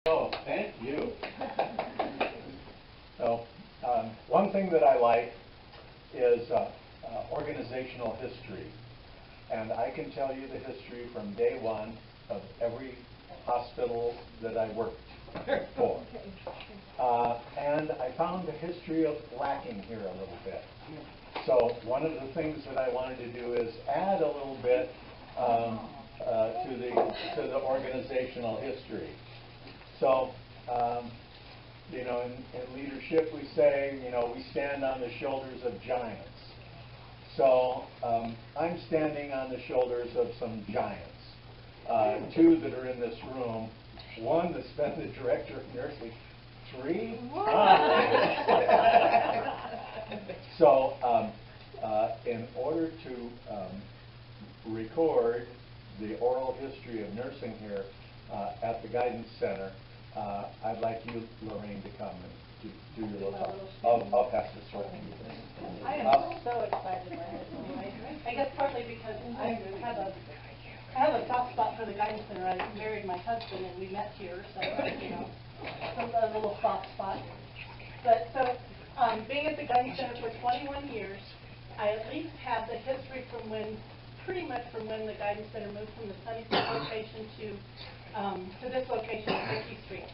Oh, thank you. So, one thing that I like is organizational history. And I can tell you the history from day one of every hospital that I worked for. And I found the history of lacking here a little bit. So one of the things that I wanted to do is add a little bit to the organizational history. So, you know, in leadership we say, you know, we stand on the shoulders of giants. So I'm standing on the shoulders of some giants. Two that are in this room. One that's been the director of nursing. Three? So in order to record the oral history of nursing here at the Guidance Center, I'd like you, Lorraine, to come and do your little talk. I'll pass this on to you. I am so excited by it. I guess partly because I have a soft spot for the Guidance Center. I married my husband and we met here, so you know, a little soft spot. But so being at the Guidance Center for 21 years, I at least have the history from pretty much from when the Guidance Center moved from the Sunnyside location to this location at 50th Street.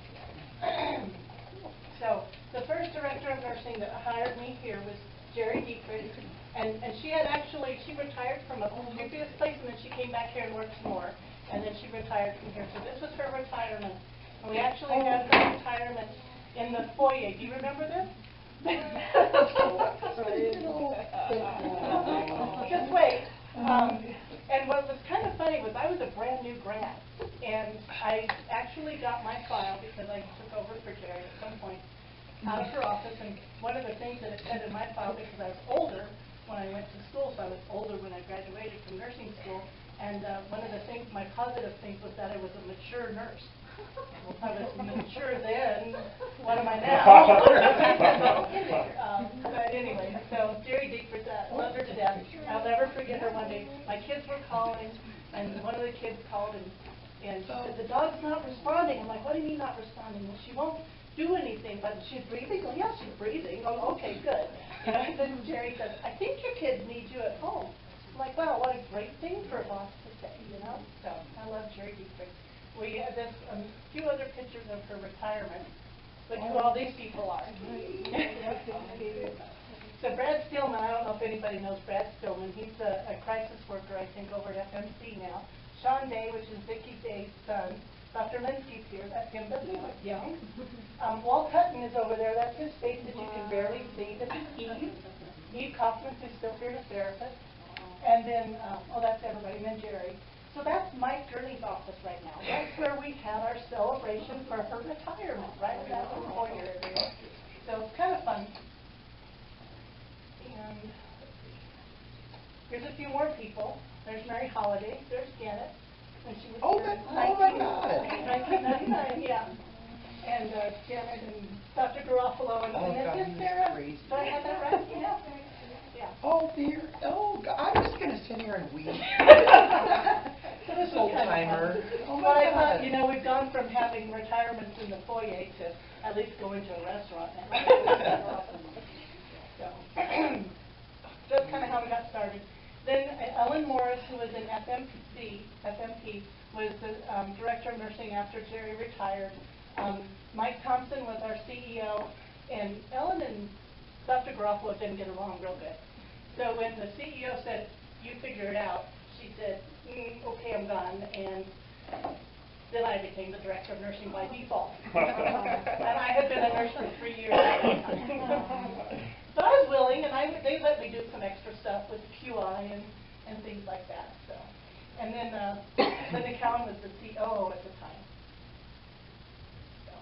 So the first director of nursing that hired me here was Jerry Dietrich, and she retired from a previous place, and then she came back here and worked some more, and then she retired from here. So this was her retirement, and we actually had the retirement in the foyer. Do you remember this? Just wait. And what was kind of funny was I was a brand new grad, and I actually got my file because I took over for Jerry at some point out of her office, and one of the things that it said in my file, because I was older when I went to school, so I was older when I graduated from nursing school, and one of the things, my positive things, was that I was a mature nurse. I was mature then. What am I now? But anyway, so Jerry Dietrich, loved her to death. I'll never forget her one day. My kids were calling, and one of the kids called and said, "The dog's not responding." I'm like, "What do you mean not responding?" "Well, she won't do anything, but she's breathing." "Oh, yeah, she's breathing." "Oh, okay, good." And then Jerry says, "I think your kids need you at home." I'm like, wow, what a great thing for a boss to say, you know? So I love Jerry Dietrich. We have this few other pictures of her retirement. Look who all these people are. So Brad Stillman, I don't know if anybody knows Brad Stillman. He's a crisis worker, I think, over at FMC now. Sean Day, which is Vicki Day's son. Dr. Linsky's here. That's him. Doesn't he look young? Walt Hutton is over there. That's his face that you can barely see. This is Eve. Eve Kaufman, who's still here as a therapist. And then, oh, that's everybody. And then Jerry. So that's Mike Gurney's office right now. That's where we had our celebration for her retirement, right in that little foyer area. So it's kind of fun. And here's a few more people. There's Mary Holiday. There's Janet. When she was my God. 1999, yeah. And Janet and Dr. Garofalo. And then this Sarah. Crazy. Do I have that right? Yeah. Yeah. Oh, dear. Oh, God. I'm just going to sit here and weep. So this Old timer. Oh, but I God. thought, you know, we've gone from having retirements in the foyer to at least going to a restaurant now. So that's kind of how we got started. Then Ellen Morris, who was in FMP, was the director of nursing after Jerry retired. Mike Thompson was our CEO, and Ellen and Dr. Garofalo didn't get along real good. So when the CEO said, "You figure it out," she said, "Okay, I'm gone." And then I became the director of nursing by default. And I had been a nurse for 3 years at that time. But I was willing, and they let me do some extra stuff with QI and things like that. So, and then Linda Cowan was the COO at the time. So,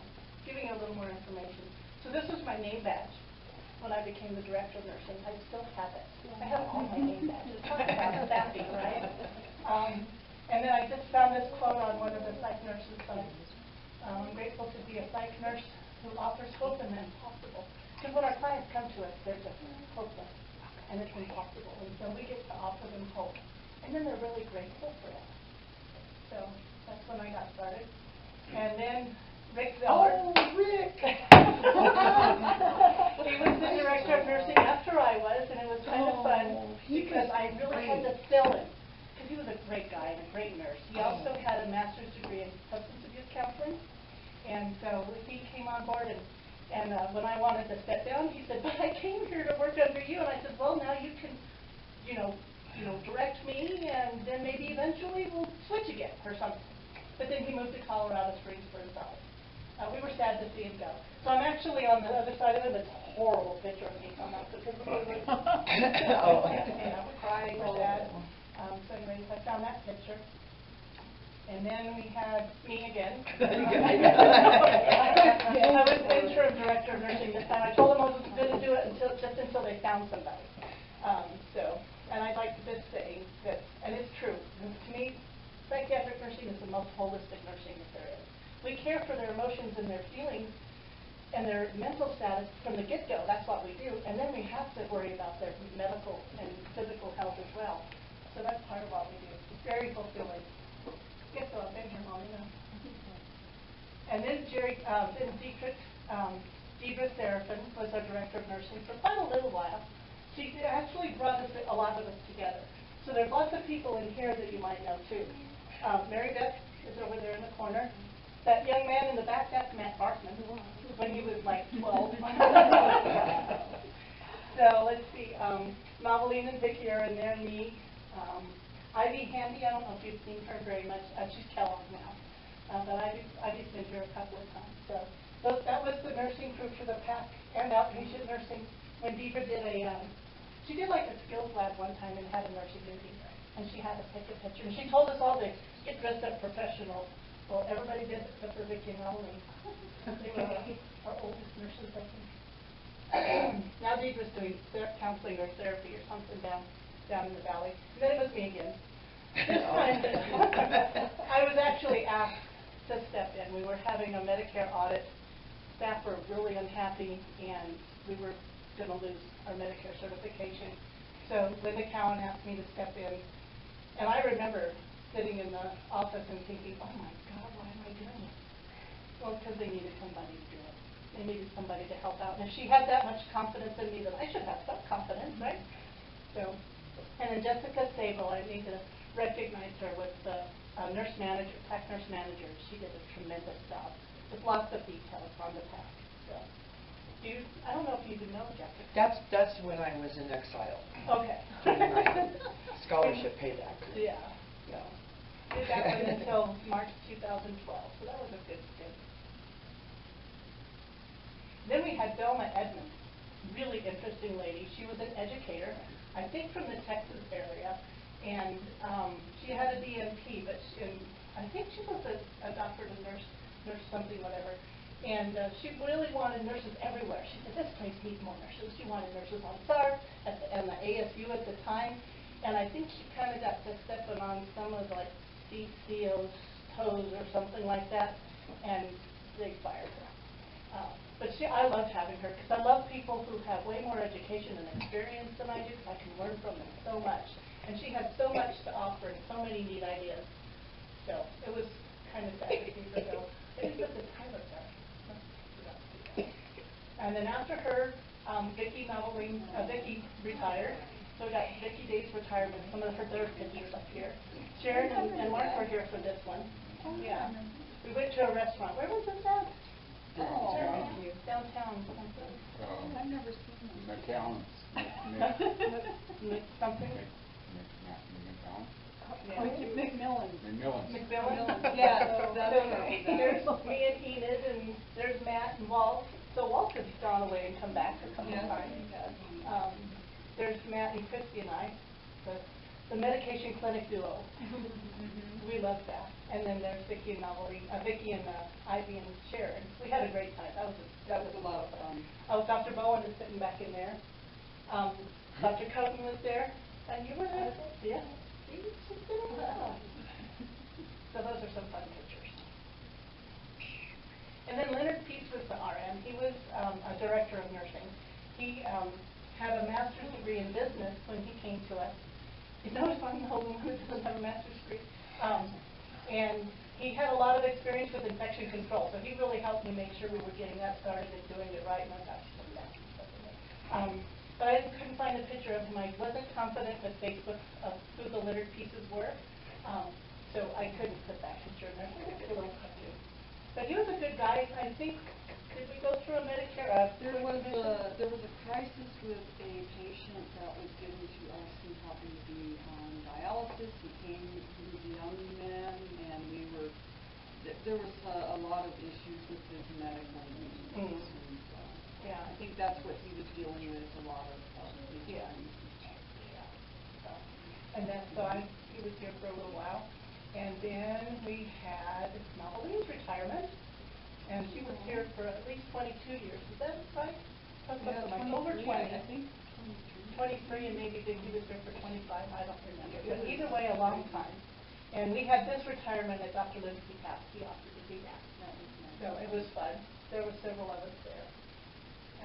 giving you a little more information. So this was my name badge when I became the director of nursing. I still have it. I have all my name badges. Talk about staffing, right? And then I just found this quote on one of the psych nurses' sites. I'm grateful to be a psych nurse who offers hope in the impossible. Because when our clients come to us, they're just hopeless, and it's impossible. And so we get to offer them hope. And then they're really grateful for it. So that's when I got started. And then Rick Zeller. Oh, Rick! He was the director of nursing after I was, and it was kind of fun because I really had to sell him. Because he was a great guy and a great nurse. He also had a master's degree in substance abuse counseling. And so he came on board, and when I wanted to step down, he said, but I came here to work under you. And I said, well, now you can, direct me, and then maybe eventually we'll switch again or something. But then he moved to Colorado Springs for himself. We were sad to see him go. So I'm actually on the other side of him. It's a horrible picture of me coming up because I was crying, we're sad. So anyways, I found that picture. And then we had me again. I was interim director of nursing this time. I told them I was going to do it until they found somebody. And I like this saying that, and it's true. To me, psychiatric nursing is the most holistic nursing that there is. We care for their emotions and their feelings and their mental status from the get-go. That's what we do. And then we have to worry about their medical and physical health as well. So that's part of what we do. It's very fulfilling. Yes, so I've been here long enough. And then Deidre Seraphin was our director of nursing for quite a little while. She actually brought a lot of us together. So there's lots of people in here that you might know too. Mary Beth is over there in the corner. That young man in the back, that's Matt Barkman, when he was like 12. So let's see, Noveline and Vicki are in there, me. Ivy Handy, I don't know if you've seen her very much. She's Kellogg now. But Ivy's been here a couple of times. So that was the nursing crew for the PAC and outpatient nursing. When Deidre did she did like a skills lab one time and had a nursing duty. And she had to take a picture. And she told us all to get dressed up professional. Well, everybody did except for Vicki and Noveline. They were our oldest nurses, I think. Now Deidre's doing counseling or therapy or something down in the valley. And then it was me again. This time, I was actually asked to step in. We were having a Medicare audit. Staff were really unhappy, and we were going to lose our Medicare certification. So Linda Cowan asked me to step in. And I remember sitting in the office and thinking, oh my God, why am I doing this? Well, because they needed somebody to do it. They needed somebody to help out. And if she had that much confidence in me, then I should have some confidence, right? So, and then Jessica Sable, I need to recognize her, was the nurse manager, PAC nurse manager. She did a tremendous job with lots of details on the PAC. So, I don't know if you even know Jessica. That's when I was in exile. Okay. Getting my scholarship payback. Yeah. So, did that one until March 2012. So that was a good stint. Then we had Velma Edmonds, really interesting lady. She was an educator, I think from the Texas area, and she had a DNP, but I think she was a doctor, a nurse something, whatever. And she really wanted nurses everywhere. She said, this place needs more nurses. She wanted nurses on SART and the ASU at the time. And I think she kind of got to stepping on some of like CCO's toes or something like that, and they fired her. But I loved having her because I love people who have way more education and experience than I do because I can learn from them so much. And she had so much to offer and so many neat ideas. So it was kind of sad to see her go. I didn't put the timer there. And then after her, Vicki retired. So we got Vicki Day's retirement, some of their pictures up here. Sharon and Mark were here for this one. Yeah. We went to a restaurant. Where was this at? Downtown. I've never seen them. McAllen's. Something? McAllen? McMillan's. McMillan's. Yeah. There's me and Enid, and there's Matt and Walt. So Walt has gone away and come back a couple of times. There's Matt and Christy and I, the medication clinic duo. We love that. And then there's Vicki and Vicki and Ivy and Sharon. We had a great time. That was a lot of fun. Oh, Dr. Bowen is sitting back in there. Dr. Coton was there, and you were there. Yeah. She's been around. So those are some fun pictures. And then Leonard Peace was the RN. He was a director of nursing. He had a master's degree in business when he came to us. You notice I'm the only one who doesn't have a master's degree. And he had a lot of experience with infection control, so he really helped me make sure we were getting that started and doing it right, and I got some of that stuff in there. But I couldn't find a picture of him. I wasn't confident with Facebook of who the littered pieces were, so I couldn't put that picture in there. It's a little cartoon. But he was a good guy. I think, did we go through a Medicare? There was a crisis with a patient that was given to us who happened to be on dialysis. He was a young man, and there was a lot of issues with his medical needs. And, Yeah. I think that's what he was dealing with, a lot of these Yeah. things. And then, he was here for a little while. And then we had Melvalene's retirement, and she was here for at least 22 years. Is that right? Over 20. I think 23, and maybe he was here for 25. I don't remember. But either way, a long time. And we had this retirement at Dr. Lindsay passed. He offered to do that. So it was fun. There were several of us there.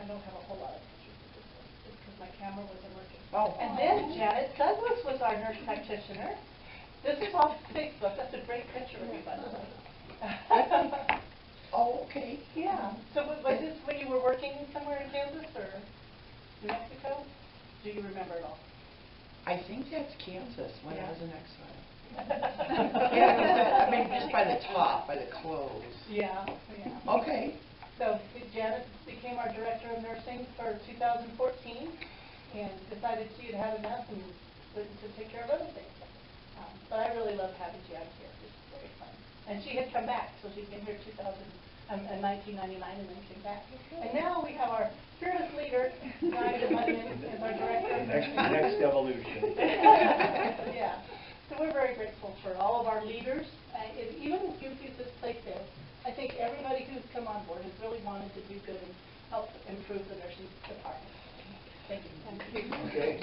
I don't have a whole lot of pictures of this one, just because my camera wasn't working. Oh. And then Janet Douglas was our nurse practitioner. This is off Facebook. That's a great picture of you, by the way. Oh, okay. Yeah. So was this when you were working somewhere in Kansas or New Mexico? Do you remember it all? I think that's Kansas when I Yeah. was in exile. Yeah, I mean, just by the top, by the clothes. Yeah. Okay. So Janet became our director of nursing for 2014 and decided she had had enough and to take care of other things. But I really love having Janet here. It's very fun. And she had come back, so she's been here in 1999 and then came back. And now we have our fearless leader, Ryan Bunyan, as our director of nursing. Next evolution. Yeah. So we're very grateful for all of our leaders. Even as goofy as this place is, I think everybody who's come on board has really wanted to do good and help improve the nursing department. Thank you. Okay.